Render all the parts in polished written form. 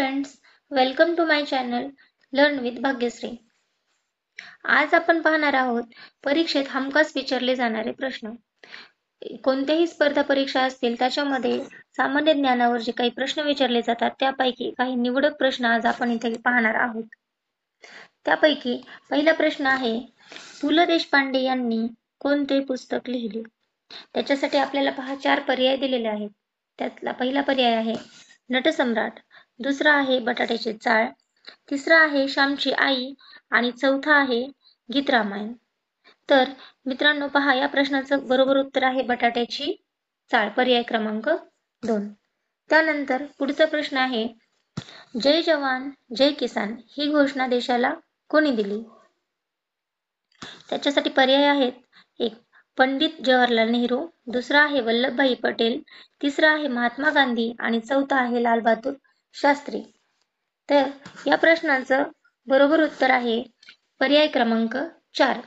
Friends, welcome to my channel learn with Bhagyashree. आज आपण पाहणार आहोत परीक्षेत हमखास विचारले जाणारे प्रश्न. कोणत्याही स्पर्धा परीक्षा असतील त्याच्यामध्ये सामान्य ज्ञानावर जे काही प्रश्न विचारले जातात त्यापैकी काही निवडक प्रश्न आज आपण इथे पाहणार आहोत. त्यापैकी पहिला प्रश्न आहे, पु ल देशपांडे यांनी कोणते पुस्तक लिहिले? त्याच्यासाठी आपल्याला 4 पर्याय दिलेले आहेत. त्यातला पहिला पर्याय आहे नटसम्राट, दुसरा आहे बटाट्याची चाळ, तिसरा आहे श्यामची आई आणि चौथा आहे गीत रामायण. तर मित्रांनो पहा, या प्रश्नाचं बरोबर उत्तर आहे बटाट्याची चाळ, पर्याय क्रमांक 2. त्यानंतर पुढचा प्रश्न आहे, जय जवान जय किसान ही घोषणा देशाला कोणी दिली? त्याच्यासाठी पर्याय आहेत, एक पंडित जवाहरलाल नेहरू, दुसरा आहे वल्लभभाई पटेल, तिसरा आहे महात्मा गांधी आणि चौथा आहे लालबहादूर शास्त्री. तर या प्रश्नाचं बरोबर उत्तर आहे पर्याय क्रमांक 4,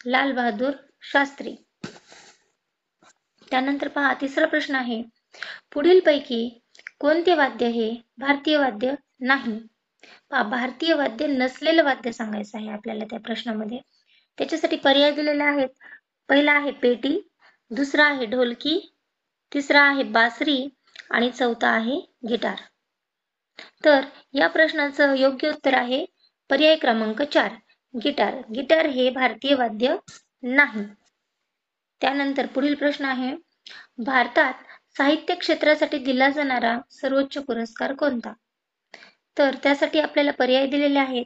लालबहादूर शास्त्री. त्यानंतर पहा, तिसरा प्रश्न आहे, पुढीलपैकी कोणते वाद्य हे भारतीय वाद्य नाही? पहा, भारतीय वाद्य नसलेलं वाद्य सांगायचं आहे आपल्याला त्या प्रश्नामध्ये. त्याच्यासाठी पर्याय दिलेले आहेत. पहिला आहे पेटी, दुसरा आहे ढोलकी, तिसरा आहे बासरी आणि चौथा आहे गिटार. तर या प्रश्नाचं योग्य उत्तर आहे पर्याय क्रमांक 4, गिटार. गिटार हे भारतीय वाद्य नाही. त्यानंतर पुढील प्रश्न आहे, भारतात साहित्य क्षेत्रासाठी दिला जाणारा सर्वोच्च पुरस्कार कोणता? तर त्यासाठी आपल्याला पर्याय दिलेले आहेत.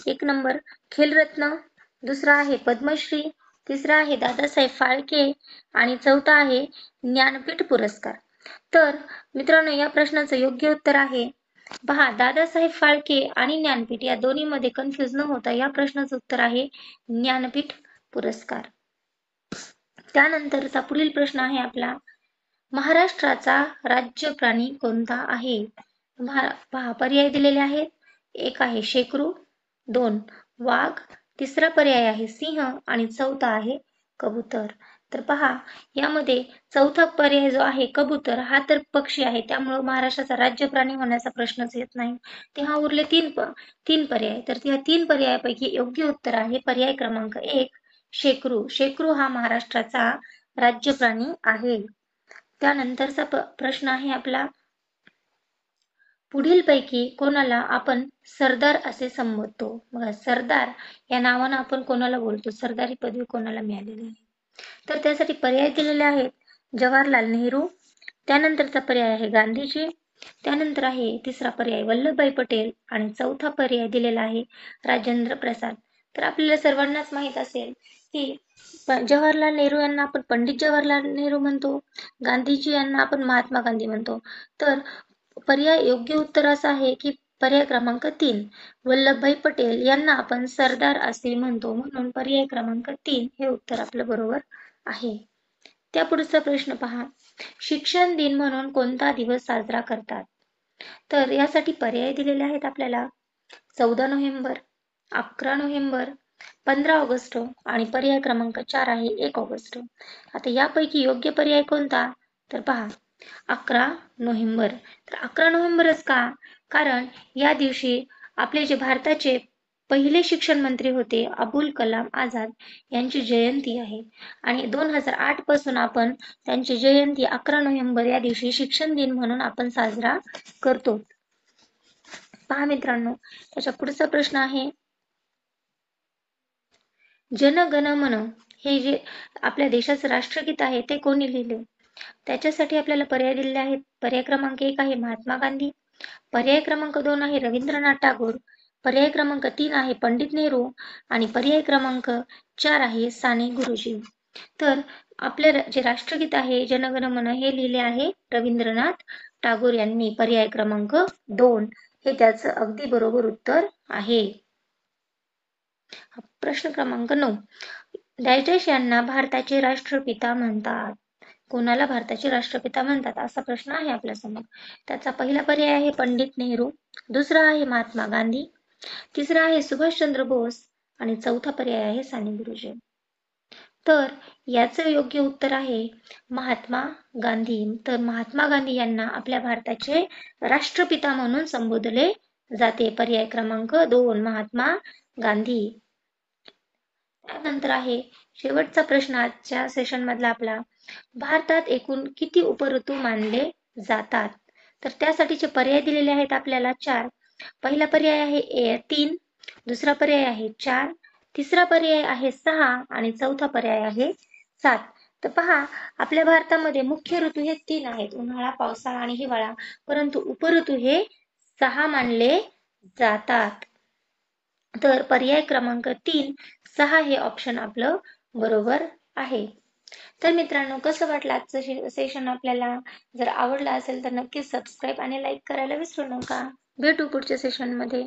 1 नंबर खेलरत्न, दुसरा आहे पद्मश्री, तिसरा आहे दादासाहेब फाळके आणि चौथा आहे ज्ञानपीठ पुरस्कार. तर मित्रांनो, या प्रश्नाचं योग्य उत्तर आहे, पहा, दादासाहेब फाळके आणि ज्ञानपीठ या दोन्हीमध्ये कन्फ्युज न होता या प्रश्नाचं उत्तर आहे ज्ञानपीठ पुरस्कार. त्यानंतरचा पुढील प्रश्न आहे आपला, महाराष्ट्राचा राज्य प्राणी कोणता आहे? पहा, पर्याय दिलेले आहेत. 1 आहे शेकरू, 2 वाघ, तिसरा पर्याय आहे सिंह आणि चौथा आहे कबूतर. तर पहा, यामध्ये चौथा पर्याय जो आहे कबूतर हा तर पक्षी आहे, त्यामुळे महाराष्ट्राचा राज्य प्राणी होण्याचा प्रश्नच येत नाही. तेव्हा उरले 3 पर्याय. तर या 3 पर्यायापैकी योग्य उत्तर आहे पर्याय क्रमांक 1, शेकरू. शेकरू हा महाराष्ट्राचा राज्य प्राणी आहे. त्यानंतरचा प्रश्न आहे आपला, पुढीलपैकी कोणाला आपण सरदार असे संबोधतो? बघा, सरदार या नावानं आपण कोणाला बोलतो? सरदार ही पदवी कोणाला मिळालेली आहे? तर त्यासाठी पर्याय दिलेले आहेत, जवाहरलाल नेहरू, त्यानंतरचा पर्याय आहे गांधीजी, त्यानंतर आहे तिसरा पर्याय वल्लभभाई पटेल आणि चौथा पर्याय दिलेला आहे राजेंद्र प्रसाद. तर आपल्याला सर्वांनाच माहित असेल की जवाहरलाल नेहरू यांना आपण पंडित जवाहरलाल नेहरू म्हणतो, गांधीजी यांना आपण महात्मा गांधी म्हणतो. तर पर्याय योग्य उत्तर असं आहे की पर्याय क्रमांक 3, वल्लभभाई पटेल यांना आपण सरदार असे म्हणतो, म्हणून पर्याय क्रमांक 3 हे उत्तर आपलं बरोबर आहे. त्या पुढचा प्रश्न पहा, शिक्षण दिन म्हणून कोणता दिवस साजरा करतात? तर यासाठी पर्याय दिलेले आहेत आपल्याला, 14 नोव्हेंबर, 11 नोव्हेंबर, 15 ऑगस्ट आणि पर्याय क्रमांक 4 आहे 1 ऑगस्ट. आता यापैकी योग्य पर्याय कोणता? तर पहा, 11 नोव्हेंबर. तर 11 नोव्हेंबरच का? कारण या दिवशी आपले जे भारताचे पहिले शिक्षण मंत्री होते अबुल कलाम आझाद यांची जयंती आहे आणि 2008 पासून आपण त्यांची जयंती 11 नोव्हेंबर या दिवशी शिक्षण दिन म्हणून आपण साजरा करतो. पहा मित्रांनो, त्याच्या पुढचा प्रश्न आहे, जन गण मन हे जे आपल्या देशाचं राष्ट्रगीत आहे ते कोणी लिहिले? त्याच्यासाठी आपल्याला पर्याय दिलेले आहेत. पर्याय क्रमांक 1 आहे महात्मा गांधी, पर्याय क्रमांक 2 आहे रवींद्रनाथ टागोर, पर्याय क्रमांक 3 आहे पंडित नेहरू आणि पर्याय क्रमांक 4 आहे साने गुरुजी. तर आपले जे राष्ट्रगीत आहे जनगण मन हे लिहिले आहे रवींद्रनाथ टागोर यांनी. पर्याय क्रमांक 2 हे त्याचं अगदी बरोबर उत्तर आहे. प्रश्न क्रमांक 9, डॅश यांना भारताचे राष्ट्रपिता म्हणतात? कोणाला भारताचे राष्ट्रपिता म्हणतात असा प्रश्न आहे आपल्या समोर. त्याचा पहिला पर्याय आहे पंडित नेहरू, दुसरा आहे महात्मा गांधी, तिसरा आहे सुभाषचंद्र बोस आणि चौथा पर्याय आहे साने गुरुजी. तर याचं योग्य उत्तर आहे महात्मा गांधी. तर महात्मा गांधी यांना आपल्या भारताचे राष्ट्रपिता म्हणून संबोधले जाते. पर्याय क्रमांक 2 महात्मा गांधी. त्यानंतर आहे शेवटचा प्रश्न आजच्या सेशन मधला आपला, भारतात एकूण किती उपऋतू मानले जातात? तर त्यासाठीचे पर्याय दिलेले आहेत आपल्याला 4. पहिला पर्याय आहे 3, दुसरा पर्याय आहे 4, तिसरा पर्याय आहे 6 आणि चौथा पर्याय आहे 7. तर पहा, आपल्या भारतामध्ये मुख्य ऋतू हे 3 आहेत, उन्हाळा, पावसाळा आणि हिवाळा, परंतु उपऋतू हे 6 मानले जातात. तर पर्याय क्रमांक 3, 6 हे ऑप्शन आपलं बरोबर आहे. तर मित्रांनो, कसं वाटलं आजचं सेशन आपल्याला? जर आवडलं असेल तर नक्कीच सबस्क्राईब आणि लाईक करायला विसरू नका. भेटू पुढच्या सेशनमध्ये.